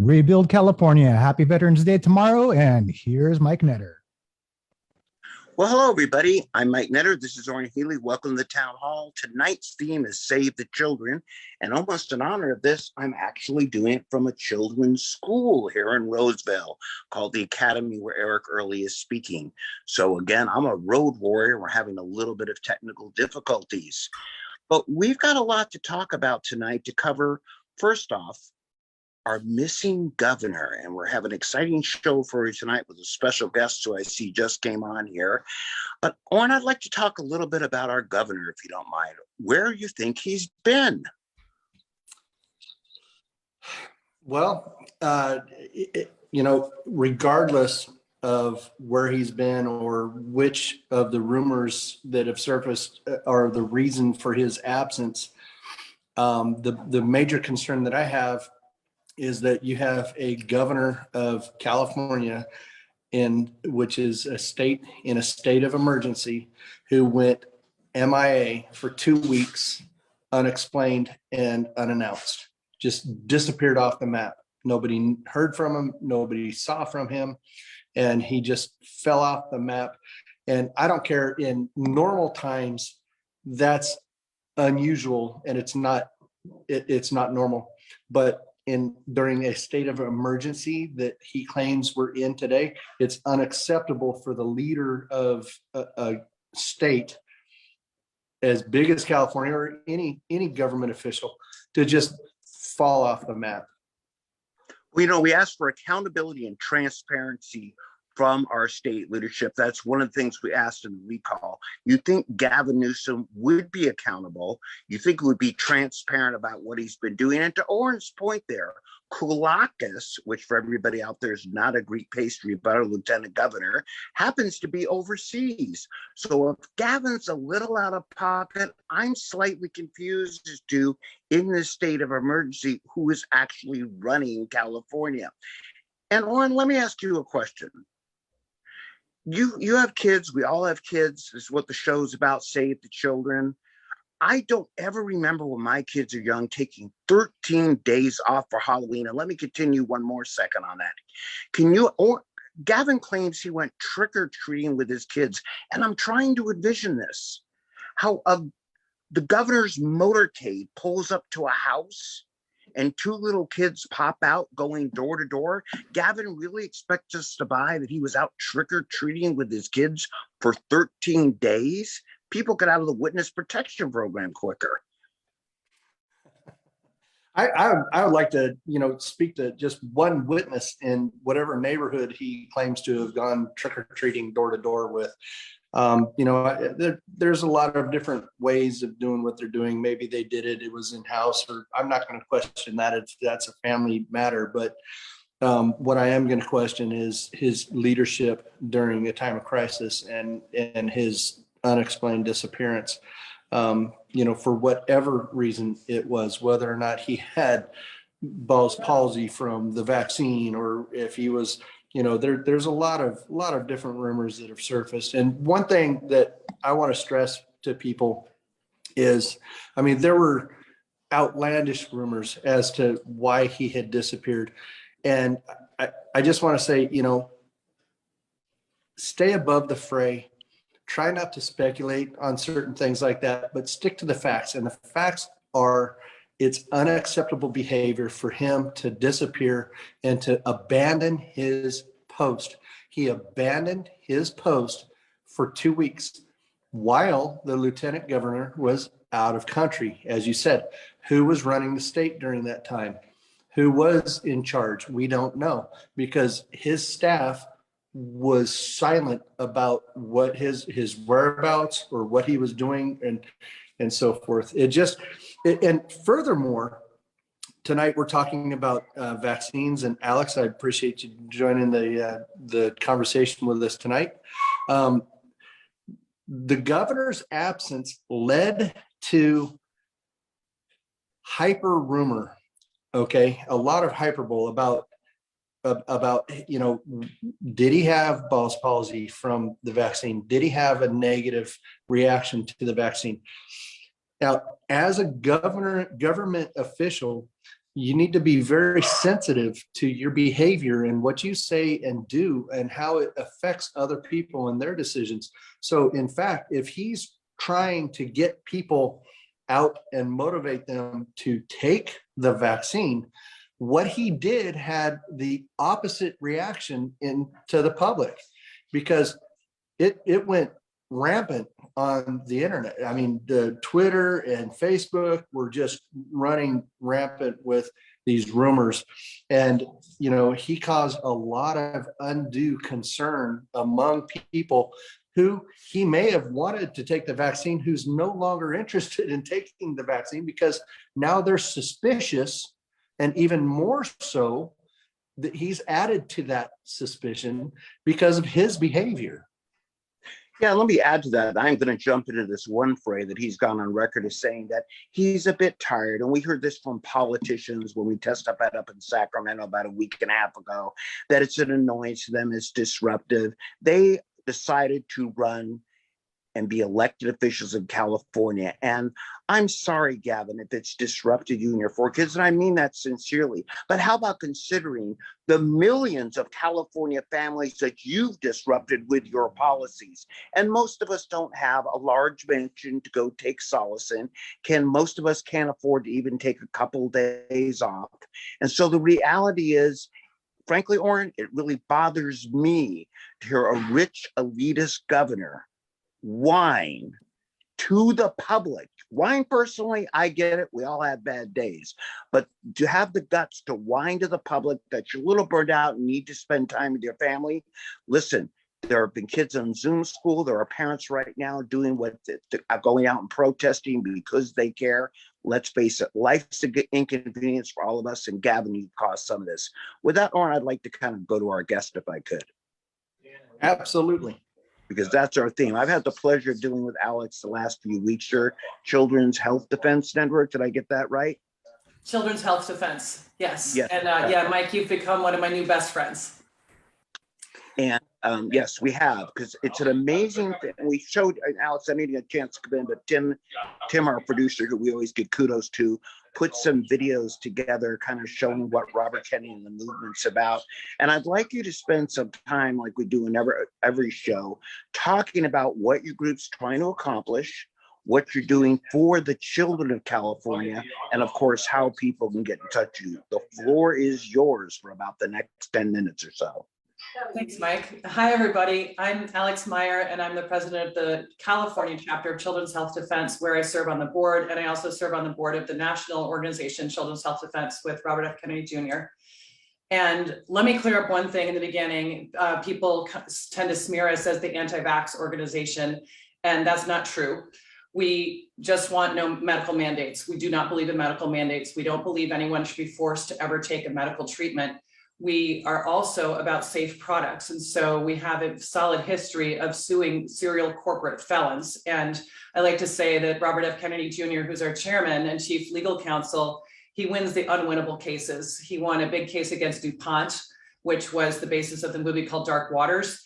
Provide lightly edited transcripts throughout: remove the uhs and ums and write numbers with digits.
Rebuild California. Happy Veterans Day tomorrow. And here's Mike Netter. Well, hello, everybody. I'm Mike Netter. This is Orrin Healy. Welcome to the Town Hall. Tonight's theme is Save the Children. And almost in honor of this, I'm actually doing it from a children's school here in Roseville called the Academy, where Eric Early is speaking. So again, I'm a road warrior. We're having a little bit of technical difficulties. But we've got a lot to talk about tonight to cover. First off, our missing governor, and we're having an exciting show for you tonight with a special guest who I see just came on here. But Orrin, I'd like to talk a little bit about our governor, if you don't mind. Where do you think he's been? Well, regardless of where he's been or which of the rumors that have surfaced are the reason for his absence, the major concern that I have is that you have a governor of California, which is a state in a state of emergency, who went MIA for 2 weeks, unexplained and unannounced, just disappeared off the map. Nobody heard from him, nobody saw from him, and he just fell off the map. And I don't care, in normal times, that's unusual and it's not normal. But during a state of emergency that he claims we're in today, it's unacceptable for the leader of a state as big as California or any government official to just fall off the map. Well, we asked for accountability and transparency from our state leadership. That's one of the things we asked in the recall. You think Gavin Newsom would be accountable? You think he would be transparent about what he's been doing? And to Orrin's point there, Koulakis, which for everybody out there is not a Greek pastry, but a lieutenant governor, happens to be overseas. So if Gavin's a little out of pocket, I'm slightly confused as to, in this state of emergency, who is actually running California. And Orrin, let me ask you a question. You have kids, we all have kids. This is what the show's about, Save the Children. I don't ever remember when my kids are young taking 13 days off for Halloween. And let me continue one more second on that. Gavin claims he went trick-or-treating with his kids, and I'm trying to envision this. How the governor's motorcade pulls up to a house and 2 little kids pop out going door to door. Gavin really expects us to buy that he was out trick-or-treating with his kids for 13 days? People get out of the witness protection program quicker. I would like to, speak to just one witness in whatever neighborhood he claims to have gone trick-or-treating door to door with. There's a lot of different ways of doing what they're doing. Maybe they did it was in-house, or I'm not going to question that if that's a family matter. But what I am going to question is his leadership during a time of crisis and his unexplained disappearance. For whatever reason it was, whether or not he had Bell's palsy from the vaccine, or if he was, there's a lot of different rumors that have surfaced. And one thing that I want to stress to people is, there were outlandish rumors as to why he had disappeared. And I just want to say, stay above the fray. Try not to speculate on certain things like that, but stick to the facts. And the facts are, it's unacceptable behavior for him to disappear and to abandon his post. He abandoned his post for 2 weeks while the lieutenant governor was out of country. As you said, who was running the state during that time? Who was in charge? We don't know, because his staff was silent about what his whereabouts or what he was doing and so forth. And furthermore, tonight we're talking about vaccines, and Alix, I appreciate you joining the conversation with us tonight. The governor's absence led to hyper rumor, a lot of hyperbole about did he have Bell's palsy from the vaccine? Did he have a negative reaction to the vaccine? Now, as a government official, you need to be very sensitive to your behavior and what you say and do and how it affects other people and their decisions. So in fact, if he's trying to get people out and motivate them to take the vaccine, what he did had the opposite reaction into the public, because it went rampant on the internet. I mean, the Twitter and Facebook were just running rampant with these rumors. And, you know, he caused a lot of undue concern among people who he may have wanted to take the vaccine, who's no longer interested in taking the vaccine because now they're suspicious, and even more so that he's added to that suspicion because of his behavior. Yeah, let me add to that. I'm going to jump into this one phrase that he's gone on record as saying that he's a bit tired. And we heard this from politicians when we testified up in Sacramento about a week and a half ago, that it's an annoyance to them, it's disruptive. They decided to run and be elected officials in California. And I'm sorry, Gavin, if it's disrupted you and your four kids, and I mean that sincerely. But how about considering the millions of California families that you've disrupted with your policies? And most of us don't have a large mansion to go take solace in. Most of us can't afford to even take a couple days off. And so the reality is, frankly, Orrin, it really bothers me to hear a rich elitist governor whine to the public. Whine personally, I get it. We all have bad days. But to have the guts to whine to the public that you're a little burned out and need to spend time with your family. Listen, there have been kids on Zoom school. There are parents right now doing going out and protesting because they care. Let's face it, life's an inconvenience for all of us. And Gavin, you've caused some of this. With that, Orrin, I'd like to kind of go to our guest if I could. Absolutely. Because that's our theme. I've had the pleasure of dealing with Alix the last few weeks here. Children's Health Defense Network. Did I get that right? Children's Health Defense. Yes. Yes. And yeah, Mike, you've become one of my new best friends. And yes, we have, because it's an amazing thing. We showed Alix, I didn't get a chance to come in, but Tim, our producer, who we always give kudos to, put some videos together kind of showing what Robert Kennedy and the movement's about. And I'd like you to spend some time, like we do in every show, talking about what your group's trying to accomplish, what you're doing for the children of California, and of course, how people can get in touch with you. The floor is yours for about the next 10 minutes or so. Thanks, Mike. Hi, everybody. I'm Alix Meyer, and I'm the president of the California chapter of Children's Health Defense, where I serve on the board. And I also serve on the board of the national organization, Children's Health Defense, with Robert F. Kennedy Jr. And let me clear up one thing in the beginning. People tend to smear us as the anti-vax organization, and that's not true. We just want no medical mandates. We do not believe in medical mandates. We don't believe anyone should be forced to ever take a medical treatment. We are also about safe products. And so we have a solid history of suing serial corporate felons. And I like to say that Robert F. Kennedy Jr., who's our chairman and chief legal counsel, he wins the unwinnable cases. He won a big case against DuPont, which was the basis of the movie called Dark Waters.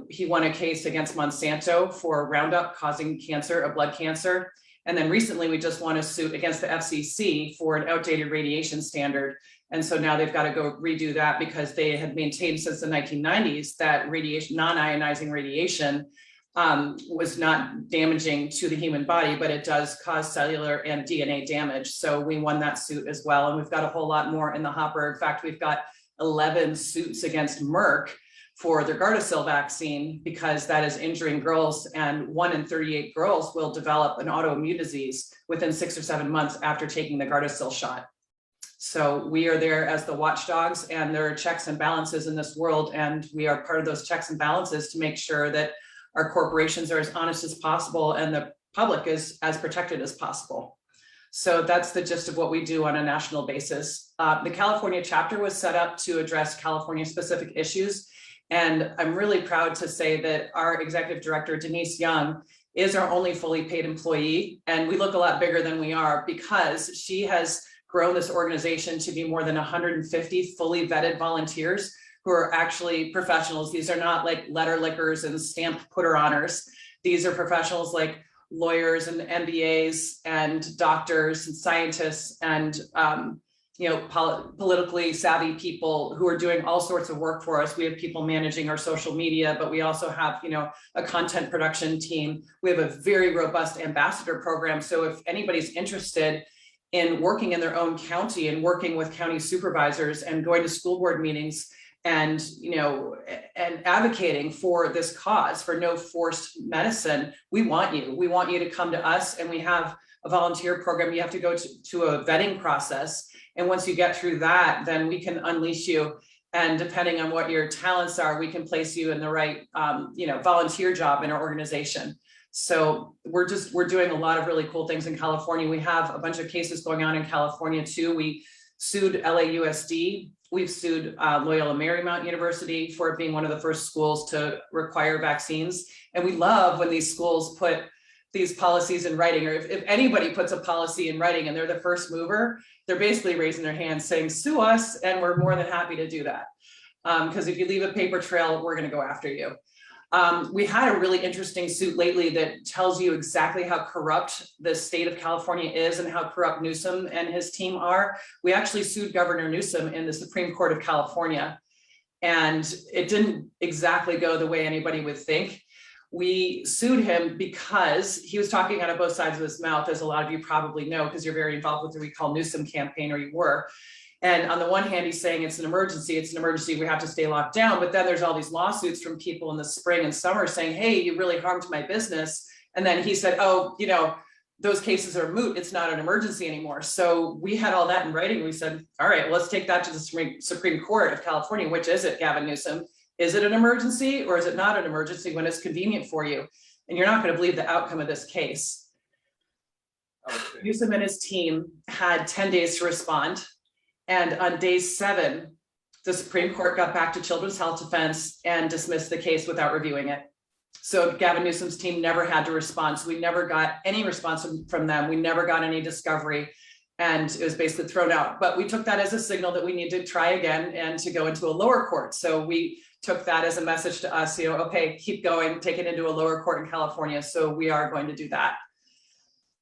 He won a case against Monsanto for Roundup causing cancer, a blood cancer. And then recently we just won a suit against the FCC for an outdated radiation standard. And so now they've got to go redo that because they had maintained since the 1990s that radiation, non-ionizing radiation was not damaging to the human body, but it does cause cellular and DNA damage. So we won that suit as well. And we've got a whole lot more in the hopper. In fact, we've got 11 suits against Merck for their Gardasil vaccine because that is injuring girls, and 1 in 38 girls will develop an autoimmune disease within 6 or 7 months after taking the Gardasil shot. So we are there as the watchdogs, and there are checks and balances in this world, and we are part of those checks and balances to make sure that our corporations are as honest as possible and the public is as protected as possible. So that's the gist of what we do on a national basis. The California chapter was set up to address California specific issues. And I'm really proud to say that our executive director, Denise Young, is our only fully paid employee. And we look a lot bigger than we are because she has grown this organization to be more than 150 fully vetted volunteers who are actually professionals. These are not like letter lickers and stamp putter honors. These are professionals like lawyers and MBAs and doctors and scientists and politically savvy people who are doing all sorts of work for us. We have people managing our social media, but we also have, a content production team. We have a very robust ambassador program. So if anybody's interested in working in their own county and working with county supervisors and going to school board meetings and, and advocating for this cause, for no forced medicine, we want you. We want you to come to us, and we have a volunteer program. You have to go to a vetting process. And once you get through that, then we can unleash you. And depending on what your talents are, we can place you in the right, volunteer job in our organization. So we're doing a lot of really cool things in California. We have a bunch of cases going on in California too. We sued LAUSD. We've sued Loyola Marymount University for being one of the first schools to require vaccines. And we love when these schools put these policies in writing, or if anybody puts a policy in writing and they're the first mover, they're basically raising their hand saying, sue us, and we're more than happy to do that. Because if you leave a paper trail, we're going to go after you. We had a really interesting suit lately that tells you exactly how corrupt the state of California is and how corrupt Newsom and his team are. We actually sued Governor Newsom in the Supreme Court of California, and it didn't exactly go the way anybody would think. We sued him because he was talking out of both sides of his mouth, as a lot of you probably know, because you're very involved with the Recall Newsom campaign, or you were. And on the one hand, he's saying it's an emergency, we have to stay locked down. But then there's all these lawsuits from people in the spring and summer saying, hey, you really harmed my business. And then he said, oh, those cases are moot. It's not an emergency anymore. So we had all that in writing. We said, all right, well, let's take that to the Supreme Court of California. Which is it, Gavin Newsom? Is it an emergency or is it not an emergency when it's convenient for you? And you're not going to believe the outcome of this case. Okay. Newsom and his team had 10 days to respond. And on day 7, the Supreme Court got back to Children's Health Defense and dismissed the case without reviewing it. So Gavin Newsom's team never had to respond. So we never got any response from them. We never got any discovery. And it was basically thrown out. But we took that as a signal that we need to try again and to go into a lower court. So we took that as a message to us, okay, keep going, take it into a lower court in California. So we are going to do that.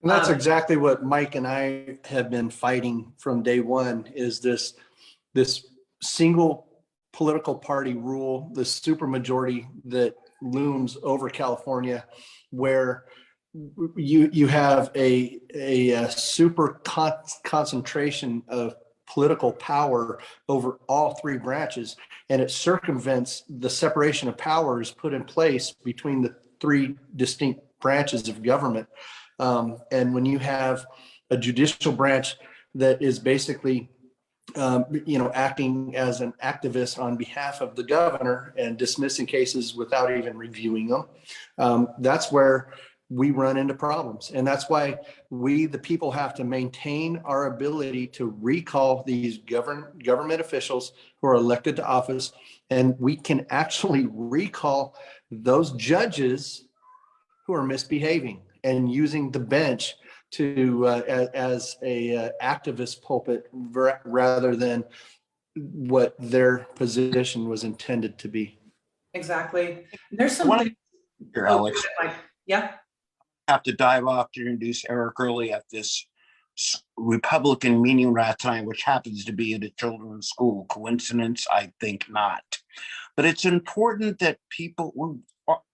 And that's exactly what Mike and I have been fighting from day one, is this single political party rule, the supermajority that looms over California, where you have a super concentration of political power over all 3 branches, and it circumvents the separation of powers put in place between the 3 distinct branches of government. And when you have a judicial branch that is basically, acting as an activist on behalf of the governor and dismissing cases without even reviewing them, that's where we run into problems. And that's why we, the people, have to maintain our ability to recall these government officials who are elected to office. And we can actually recall those judges who are misbehaving and using the bench to as a activist pulpit rather than what their position was intended to be. Exactly. There's something here, Alex. Yeah. Have to dive off to introduce Eric early at this Republican meeting rat time, which happens to be at a children's school. Coincidence? I think not. But it's important that people,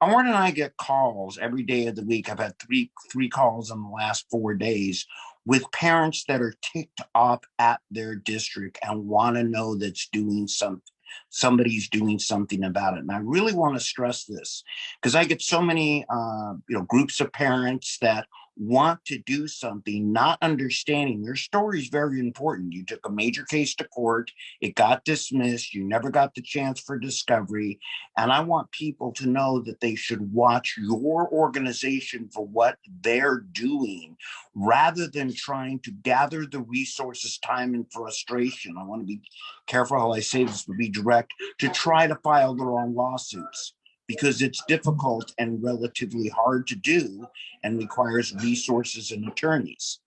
Oren and I get calls every day of the week. I've had three calls in the last 4 days with parents that are ticked off at their district and want to know that's doing something. Somebody's doing something about it. And I really want to stress this because I get so many groups of parents that want to do something, not understanding their story is very important. You took a major case to court, it got dismissed, you never got the chance for discovery. And I want people to know that they should watch your organization for what they're doing rather than trying to gather the resources, time, and frustration. I want to be careful how I say this, but be direct, to try to file their own lawsuits, because it's difficult and relatively hard to do and requires resources and attorneys.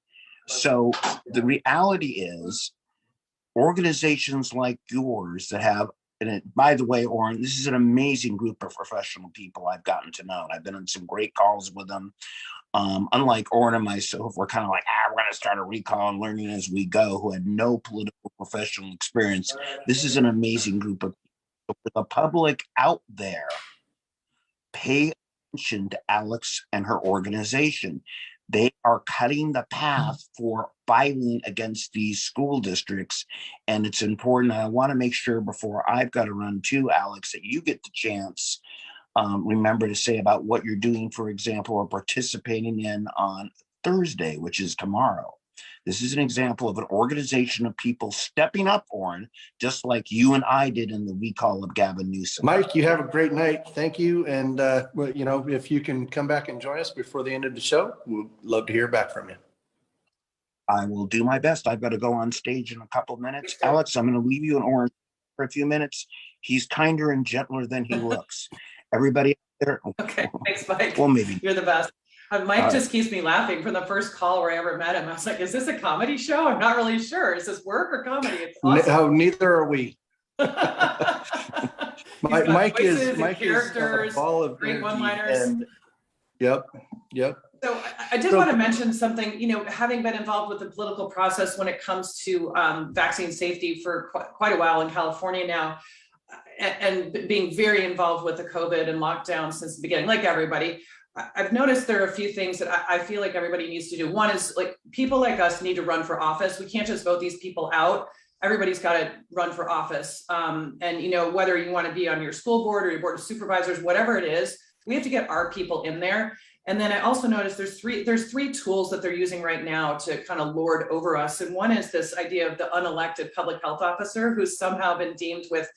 So the reality is organizations like yours that have by the way, Oren, this is an amazing group of professional people I've gotten to know. I've been on some great calls with them. Unlike Oren and myself, we're kind of like, we're going to start a recall and learning as we go, who had no political professional experience. This is an amazing group of people. For the public out there, pay attention to Alix and her organization. They are cutting the path for fighting against these school districts. And it's important. I want to make sure before I've got to run to Alix that you get the chance. Remember to say about what you're doing, for example, or participating in on Thursday, which is tomorrow. This is an example of an organization of people stepping up, Oren, just like you and I did in the recall of Gavin Newsom. Mike, you have a great night. Thank you. And, if you can come back and join us before the end of the show, we'd love to hear back from you. I will do my best. I've got to go on stage in a couple of minutes. Alix, I'm going to leave you in Oren for a few minutes. He's kinder and gentler than he looks. Everybody out there. Okay, thanks, Mike. Well, maybe. You're the best. Mike just keeps me laughing from the first call where I ever met him. I was like, is this a comedy show? I'm not really sure. Is this work or comedy? It's awesome. No, neither are we. Mike is a ball of great one-liners. Yep. So I did want to mention something, having been involved with the political process when it comes to vaccine safety for quite a while in California now, and being very involved with the COVID and lockdown since the beginning, like everybody. I've noticed there are a few things that I feel like everybody needs to do. One is, like, people like us need to run for office. We can't just vote these people out. Everybody's got to run for office. And whether you want to be on your school board or your board of supervisors, whatever it is, we have to get our people in there. And then I also noticed there's three tools that they're using right now to kind of lord over us. And one is this idea of the unelected public health officer, who's somehow been deemed with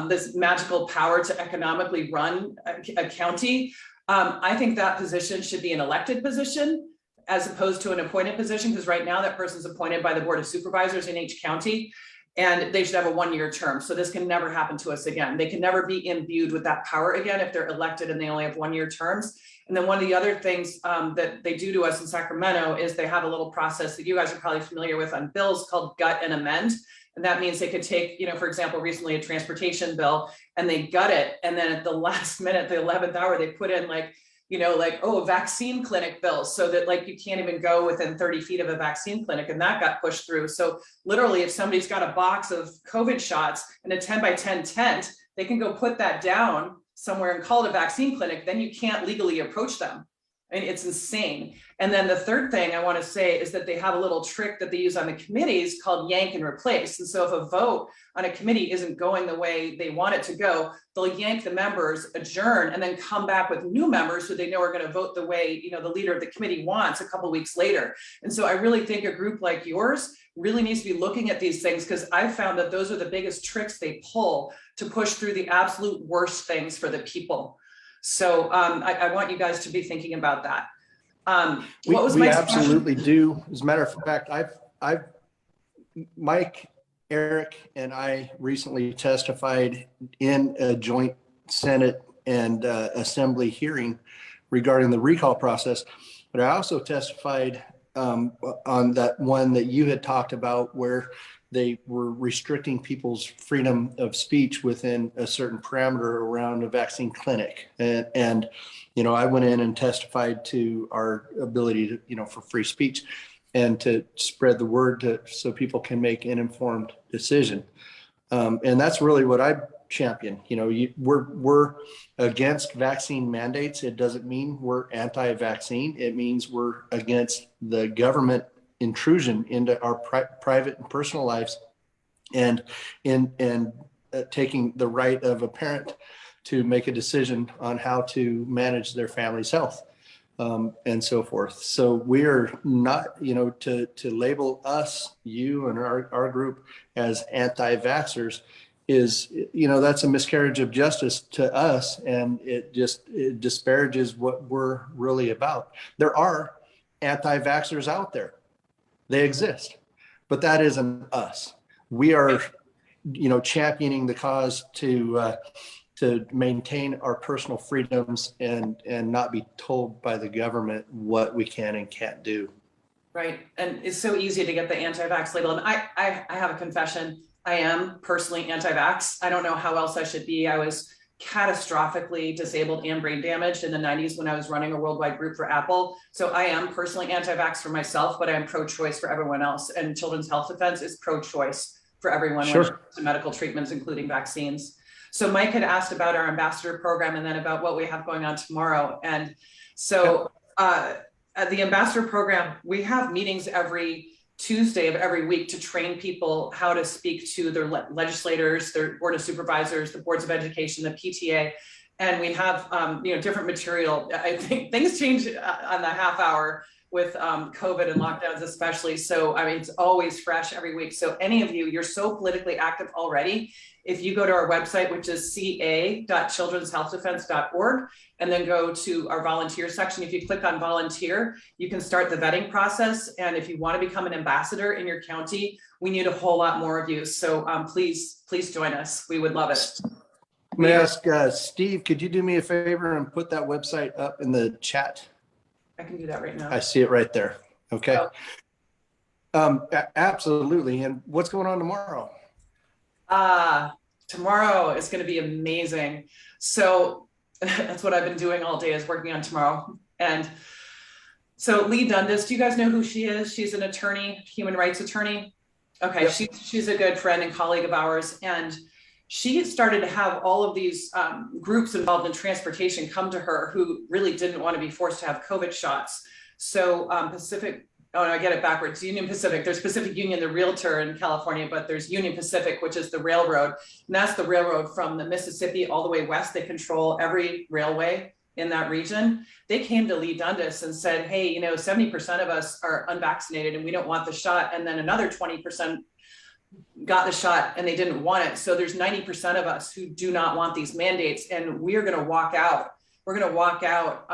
this magical power to economically run a county. I think that position should be an elected position as opposed to an appointed position, because right now that person's appointed by the board of supervisors in each county, and they should have a one-year term. So this can never happen to us again. They can never be imbued with that power again if they're elected and they only have one-year terms. And then one of the other things that they do to us in Sacramento is they have a little process that you guys are probably familiar with on bills called gut and amend. And that means they could take, for example, recently a transportation bill, and they gut it. And then at the last minute, the 11th hour, they put in vaccine clinic bills, so that you can't even go within 30 feet of a vaccine clinic. And that got pushed through. So literally, if somebody's got a box of COVID shots and a 10 by 10 tent, they can go put that down somewhere and call it a vaccine clinic. Then you can't legally approach them. I mean, it's insane. And then the third thing I want to say is that they have a little trick that they use on the committees called yank and replace. And so if a vote on a committee isn't going the way they want it to go, they'll yank the members, adjourn, and then come back with new members who they know are going to vote the way, the leader of the committee wants a couple of weeks later. And so I really think a group like yours really needs to be looking at these things, because I've found that those are the biggest tricks they pull to push through the absolute worst things for the people. So I want you guys to be thinking about that. We absolutely do. As a matter of fact, Mike, Eric, and I recently testified in a joint Senate and Assembly hearing regarding the recall process. But I also testified on that one that you had talked about, where they were restricting people's freedom of speech within a certain parameter around a vaccine clinic. And I went in and testified to our ability to, for free speech and to spread the word so people can make an informed decision. And that's really what I champion. We're against vaccine mandates. It doesn't mean we're anti-vaccine. It means we're against the government intrusion into our private and personal lives, and taking the right of a parent to make a decision on how to manage their family's health, and so forth. So we're not, to label us, you and our group, as anti-vaxxers is, that's a miscarriage of justice to us, and it disparages what we're really about. There are anti-vaxxers out there. They exist, but that isn't us. We are, championing the cause to maintain our personal freedoms and not be told by the government what we can and can't do. Right, and it's so easy to get the anti-vax label. And I have a confession. I am personally anti-vax. I don't know how else I should be. I was catastrophically disabled and brain damaged in the 90s when I was running a worldwide group for Apple. So I am personally anti-vax for myself, but I am pro-choice for everyone else. And Children's Health Defense is pro-choice for everyone when it comes to medical treatments, including vaccines. So Mike had asked about our ambassador program and then about what we have going on tomorrow. And so at the ambassador program, we have meetings every Tuesday of every week to train people how to speak to their legislators, their board of supervisors, the boards of education, the PTA, and we have different material. I think things change on the half hour with COVID and lockdowns especially. So I mean, it's always fresh every week. So any of you, you're so politically active already. If you go to our website, which is ca.childrenshealthdefense.org, and then go to our volunteer section, if you click on volunteer, you can start the vetting process. And if you want to become an ambassador in your county, we need a whole lot more of you. So please join us. We would love it. May I ask Steve, could you do me a favor and put that website up in the chat? I can do that right now. I see it right there. Okay. Absolutely. And what's going on tomorrow? Tomorrow is going to be amazing. So that's what I've been doing all day, is working on tomorrow. And so Lee Dundas, do you guys know who she is? She's an attorney, human rights attorney. Okay. Yep. She's a good friend and colleague of ours. And she started to have all of these groups involved in transportation come to her who really didn't want to be forced to have COVID shots. So I get it backwards. Union Pacific, there's Pacific Union, the realtor in California, but there's Union Pacific, which is the railroad. And that's the railroad from the Mississippi all the way west. They control every railway in that region. They came to Lee Dundas and said, hey, 70% of us are unvaccinated and we don't want the shot. And then another 20% got the shot and they didn't want it. So there's 90% of us who do not want these mandates, and we're going to walk out. We're going to walk out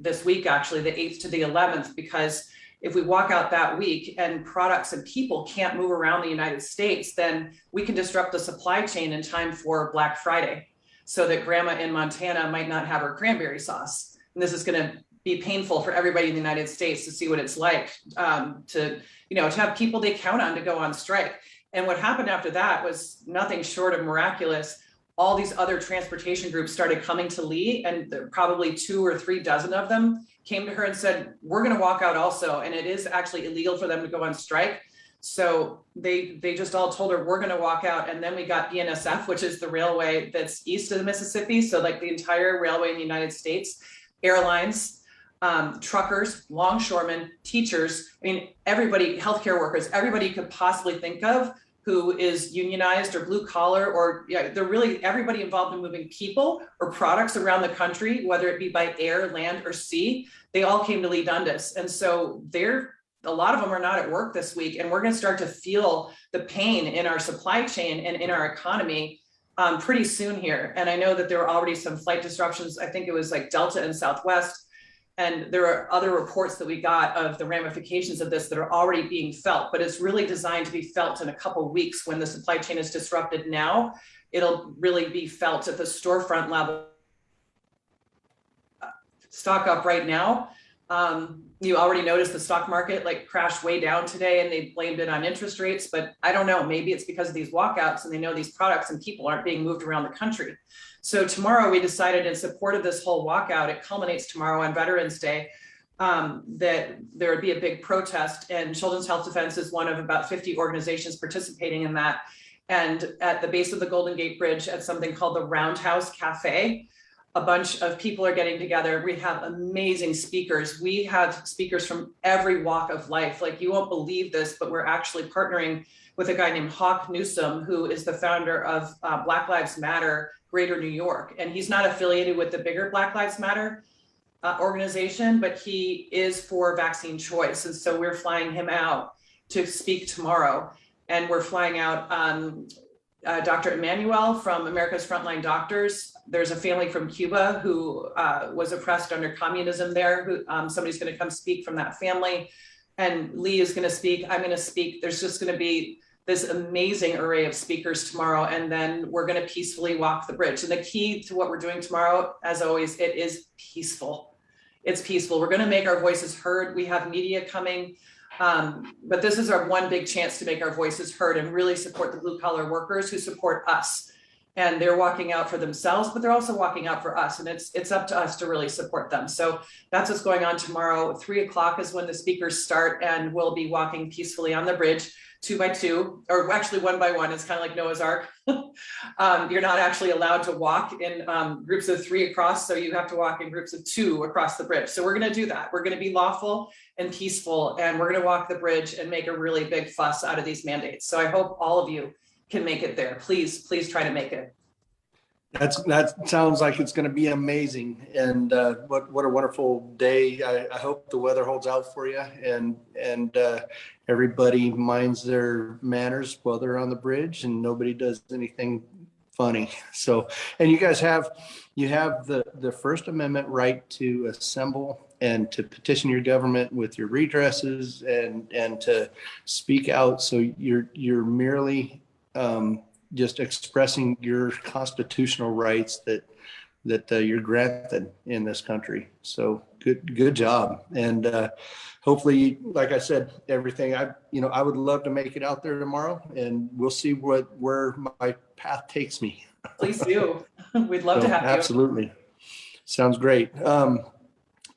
this week, actually, the 8th to the 11th, because if we walk out that week and products and people can't move around the United States, then we can disrupt the supply chain in time for Black Friday, so that grandma in Montana might not have her cranberry sauce. And this is going to be painful for everybody in the United States to see what it's like to have people they count on to go on strike. And what happened after that was nothing short of miraculous. All these other transportation groups started coming to Lee, and probably 2 or 3 dozen of them came to her and said, we're going to walk out also. And it is actually illegal for them to go on strike. So they just all told her, we're going to walk out. And then we got BNSF, which is the railway that's east of the Mississippi. So like the entire railway in the United States, airlines, truckers, longshoremen, teachers, everybody, healthcare workers, everybody you could possibly think of who is unionized or blue collar, or they're really everybody involved in moving people or products around the country, whether it be by air, land, or sea. They all came to Lee Dundas. And so a lot of them are not at work this week, and we're going to start to feel the pain in our supply chain and in our economy pretty soon here. And I know that there were already some flight disruptions. I think it was like Delta and Southwest. And there are other reports that we got of the ramifications of this that are already being felt, but it's really designed to be felt in a couple of weeks. When the supply chain is disrupted now, it'll really be felt at the storefront level. Stock up right now. You already noticed the stock market crashed way down today, and they blamed it on interest rates, but I don't know, maybe it's because of these walkouts and they know these products and people aren't being moved around the country. So tomorrow we decided, in support of this whole walkout, it culminates tomorrow on Veterans Day, that there would be a big protest, and Children's Health Defense is one of about 50 organizations participating in that. And at the base of the Golden Gate Bridge at something called the Roundhouse Cafe, a bunch of people are getting together. We have amazing speakers. We have speakers from every walk of life. You won't believe this, but we're actually partnering with a guy named Hawk Newsom, who is the founder of Black Lives Matter Greater New York. And he's not affiliated with the bigger Black Lives Matter organization, but he is for vaccine choice. And so we're flying him out to speak tomorrow. And we're flying out Dr. Emmanuel from America's Frontline Doctors. There's a family from Cuba who was oppressed under communism there, who somebody's going to come speak from that family. And Lee is going to speak. I'm going to speak. There's just going to be this amazing array of speakers tomorrow, and then we're going to peacefully walk the bridge. And the key to what we're doing tomorrow, as always, it is peaceful. It's peaceful. We're going to make our voices heard. We have media coming. But this is our one big chance to make our voices heard and really support the blue collar workers who support us. And they're walking out for themselves, but they're also walking out for us. And it's up to us to really support them. So that's what's going on tomorrow. 3 o'clock is when the speakers start, and we'll be walking peacefully on the bridge, 2 by 2, or actually 1 by 1. It's kind of like Noah's Ark. You're not actually allowed to walk in groups of 3 across. So you have to walk in groups of 2 across the bridge. So we're going to do that. We're going to be lawful and peaceful, and we're going to walk the bridge and make a really big fuss out of these mandates. So I hope all of you can make it there. Please try to make it. That sounds like it's going to be amazing, and what a wonderful day. I hope the weather holds out for you, and everybody minds their manners while they're on the bridge, and nobody does anything funny. So, and you guys have the First Amendment right to assemble and to petition your government with your redresses and to speak out. So you're merely just expressing your constitutional rights that you're granted in this country. So good job. And hopefully, like I said, everything I would love to make it out there tomorrow, and we'll see where my path takes me. Please do. We'd love to have you. Absolutely. Sounds great.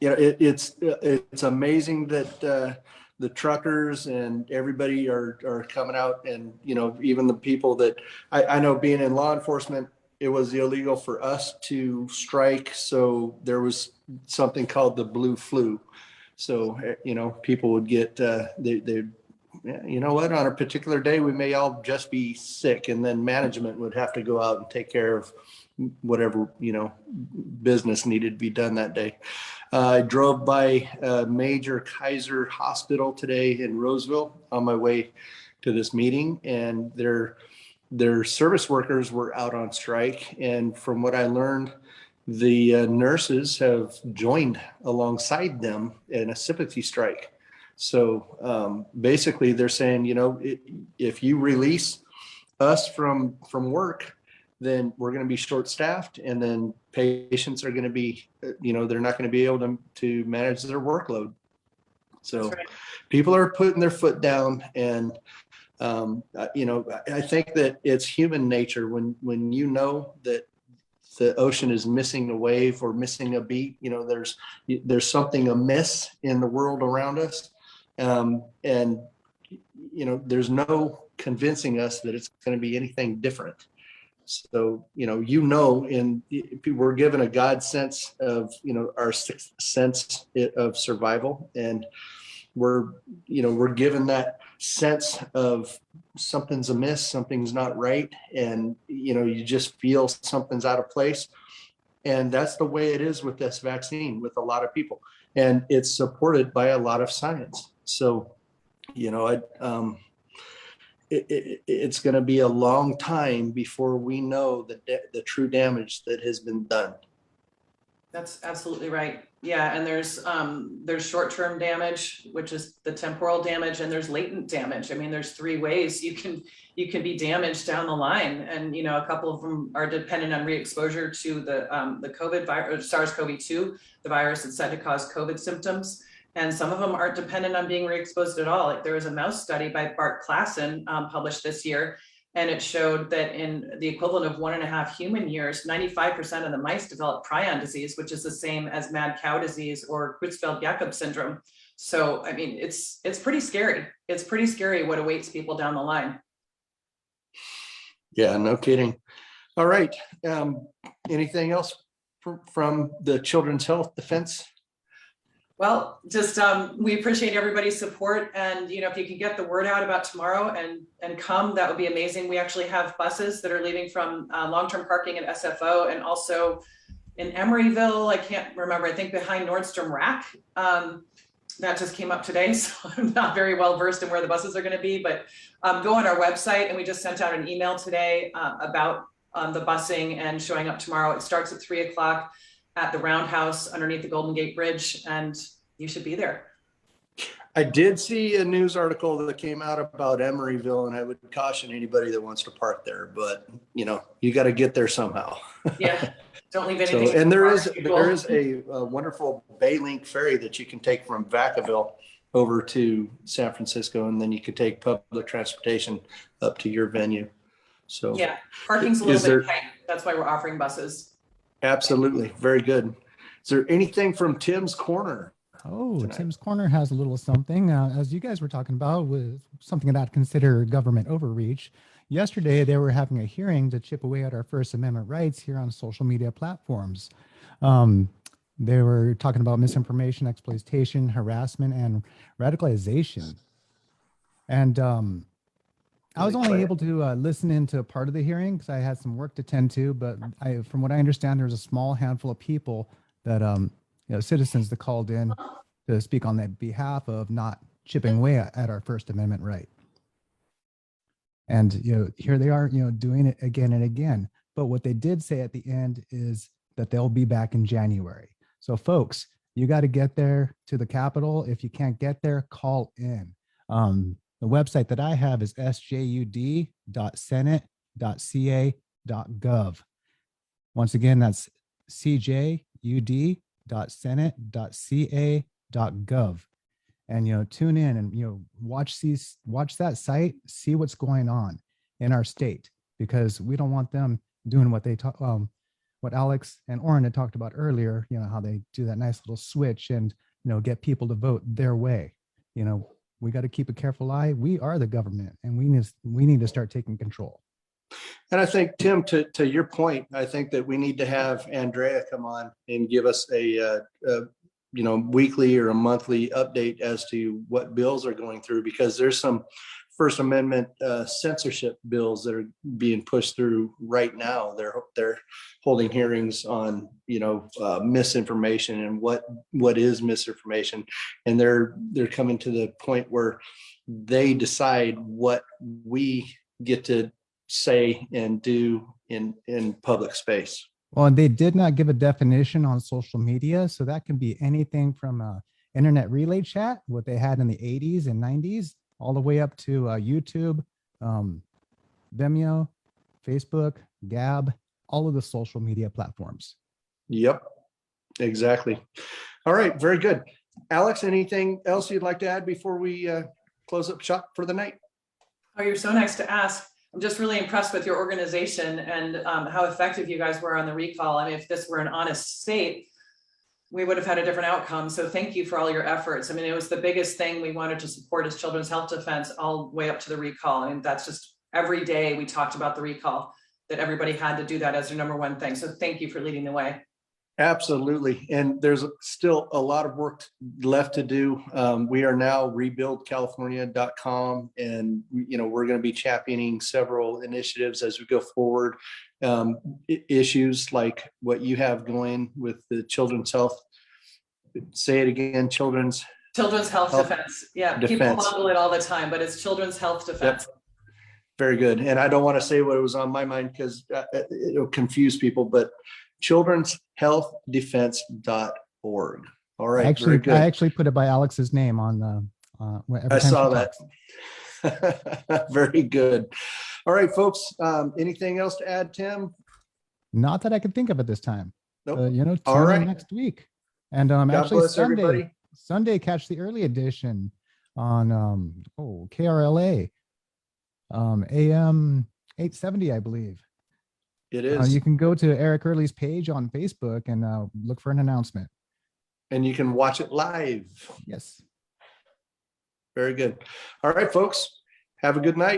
It's amazing that the truckers and everybody are coming out, and even the people that I know, being in law enforcement, it was illegal for us to strike. So there was something called the blue flu. So, people would get, on a particular day, we may all just be sick, and then management would have to go out and take care of whatever, business needed to be done that day. I drove by a major Kaiser hospital today in Roseville on my way to this meeting, and their service workers were out on strike. And from what I learned, the nurses have joined alongside them in a sympathy strike. So basically they're saying, if you release us from work, then we're going to be short-staffed, and then patients are going to be, they're not going to be able to manage their workload. So right. People are putting their foot down, and I think that it's human nature when you know that the ocean is missing a wave or missing a beat, there's something amiss in the world around us, and there's no convincing us that it's going to be anything different. So, we're given a God sense of, our sixth sense of survival. And we're given that sense of something's amiss, something's not right. And, you just feel something's out of place. And that's the way it is with this vaccine with a lot of people. And it's supported by a lot of science. So, it's going to be a long time before we know the true damage that has been done. That's absolutely right. Yeah, and there's short-term damage, which is the temporal damage, and there's latent damage. I mean, there's 3 ways you can be damaged down the line, and a couple of them are dependent on re-exposure to the COVID virus, SARS-CoV-2, the virus that's said to cause COVID symptoms. And some of them aren't dependent on being re-exposed at all. Like there was a mouse study by Bart Klassen published this year, and it showed that in the equivalent of 1.5 human years, 95% of the mice developed prion disease, which is the same as mad cow disease or Creutzfeldt-Jakob syndrome. So, I mean, it's pretty scary. It's pretty scary what awaits people down the line. Yeah, no kidding. All right. Anything else from the Children's Health Defense? Well, just we appreciate everybody's support, and if you can get the word out about tomorrow and come, that would be amazing. We actually have buses that are leaving from long-term parking at SFO, and also in Emeryville. I can't remember. I think behind Nordstrom Rack. That just came up today, so I'm not very well versed in where the buses are going to be. But go on our website, and we just sent out an email today about the busing and showing up tomorrow. It starts at 3 o'clock. At the Roundhouse underneath the Golden Gate Bridge, and you should be there. I did see a news article that came out about Emeryville, and I would caution anybody that wants to park there, but you got to get there somehow. Yeah, don't leave anything. And there is a wonderful Bay Link ferry that you can take from Vacaville over to San Francisco, and then you could take public transportation up to your venue. So Yeah, parking's a little bit tight. That's why we're offering buses. Absolutely. Very good. Is there anything from Tim's Corner? Oh, tonight? Tim's Corner has a little something. As you guys were talking about, with something that I'd consider government overreach. Yesterday, they were having a hearing to chip away at our First Amendment rights here on social media platforms. They were talking about misinformation, exploitation, harassment, and radicalization. And I was only able to listen into part of the hearing because I had some work to tend to. But from what I understand, there's a small handful of people that, citizens that called in to speak on the behalf of not chipping away at our First Amendment right. And here they are, doing it again and again. But what they did say at the end is that they'll be back in January. So folks, you got to get there to the Capitol. If you can't get there, call in. The website that I have is sjud.senate.ca.gov. Once again, that's cjud.senate.ca.gov. And tune in and watch that site, see what's going on in our state, because we don't want them doing what they talk what Alix and Oren had talked about earlier, how they do that nice little switch and get people to vote their way. We got to keep a careful eye. We are the government, and we need to start taking control. And I think, Tim, to your point, I think that we need to have Andrea come on and give us a weekly or a monthly update as to what bills are going through, because there's some First Amendment censorship bills that are being pushed through right now. They're holding hearings on misinformation and what is misinformation, and they're coming to the point where they decide what we get to say and do in public space. Well, and they did not give a definition on social media, so that can be anything from internet relay chat, what they had in the 80s and 90s, all the way up to YouTube, Vimeo, Facebook, Gab, all of the social media platforms. Yep, exactly. All right, very good. Alix, anything else you'd like to add before we close up shop for the night? Oh, you're so nice to ask. I'm just really impressed with your organization and how effective you guys were on the recall. I mean, if this were an honest state, we would have had a different outcome. So thank you for all your efforts. I mean, it was the biggest thing we wanted to support as Children's Health Defense all the way up to the recall. And that's just every day we talked about the recall, that everybody had to do that as their number one thing. So thank you for leading the way. Absolutely. And there's still a lot of work left to do. We are now rebuildcalifornia.com, and we're going to be championing several initiatives as we go forward. Issues like what you have going with the children's health. Say it again, children's health defense. Yeah, people bundle it all the time, but it's children's health defense. Yep. Very good. And I don't want to say what was on my mind because it'll confuse people, but children'shealthdefense.org. All right. I actually put it by Alix's name on the. I saw that. Very good. All right, folks. Anything else to add, Tim? Not that I can think of at this time. Nope. Tune in next week. And God actually bless everybody. Sunday, catch the early edition on KRLA, AM 870, I believe. It is. You can go to Eric Early's page on Facebook and look for an announcement. And you can watch it live. Yes. Very good. All right, folks. Have a good night.